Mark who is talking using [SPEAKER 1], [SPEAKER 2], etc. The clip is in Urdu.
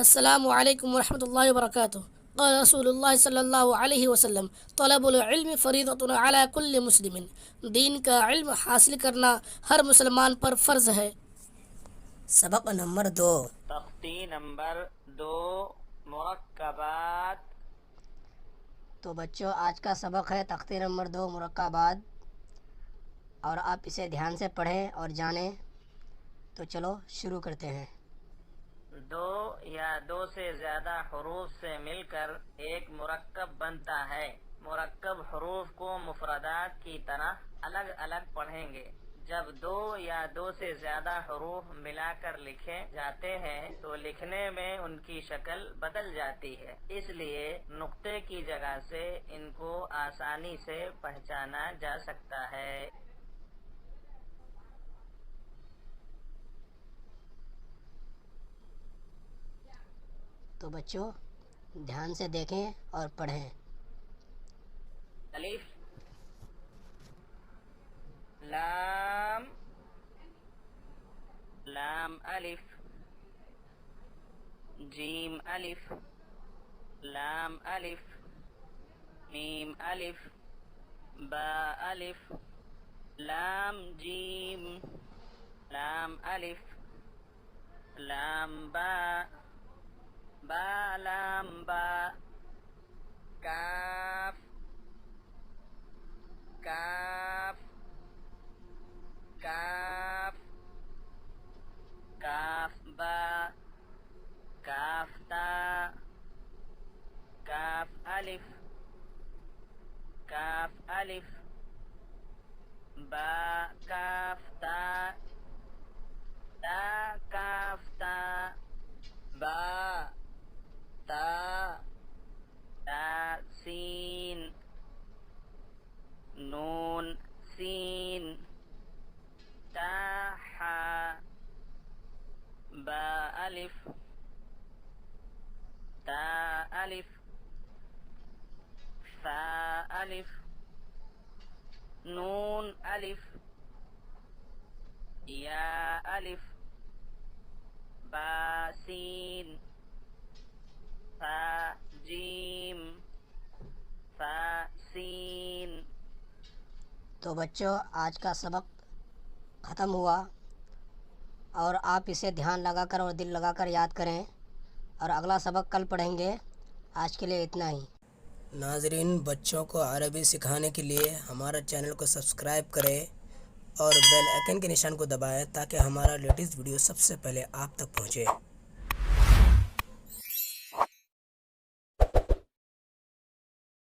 [SPEAKER 1] السلام علیکم ورحمۃ اللہ وبرکاتہ۔ قال رسول اللہ صلی اللہ علیہ وسلم طلب العلم فریضۃ علی کل مسلم، دین کا علم حاصل کرنا ہر مسلمان پر فرض ہے۔ سبق نمبر 2،
[SPEAKER 2] تختی نمبر 2، مرکبات۔
[SPEAKER 1] تو بچوں آج کا سبق ہے تختی نمبر 2 مرکبات، اور آپ اسے دھیان سے پڑھیں اور جانیں۔ تو چلو شروع کرتے ہیں۔
[SPEAKER 2] دو یا دو سے زیادہ حروف سے مل کر ایک مرکب بنتا ہے۔ مرکب حروف کو مفردات کی طرح الگ الگ پڑھیں گے۔ جب دو یا دو سے زیادہ حروف ملا کر لکھے جاتے ہیں تو لکھنے میں ان کی شکل بدل جاتی ہے، اس لیے نقطے کی جگہ سے ان کو آسانی سے پہچانا جا سکتا ہے۔
[SPEAKER 1] تو بچوں دھیان سے دیکھیں اور پڑھیں۔
[SPEAKER 2] الف، لام، لام الف، جیم الف، لام الف، میم الف، با الف، لام جیم، لام الف، لام با، با لام با، کاف، کاف، کاف، کاف با، کاف تا، کاف الف، کاف الف، با کاف تا، تا کاف تا، با تا، تا سین، نون سین، تا حا، با الف، تا الف، فا الف، نون الف، یا الف، با سین، فا جیم، فا سین۔
[SPEAKER 1] تو بچوں آج کا سبق ختم ہوا، اور آپ اسے دھیان لگا کر اور دل لگا کر یاد کریں، اور اگلا سبق کل پڑھیں گے۔ آج کے لیے اتنا ہی۔ ناظرین، بچوں کو عربی سکھانے کے لیے ہمارا چینل کو سبسکرائب کریں اور بیل آئیکن کے نشان کو دبائیں تاکہ ہمارا لیٹسٹ ویڈیو سب سے پہلے آپ تک پہنچے۔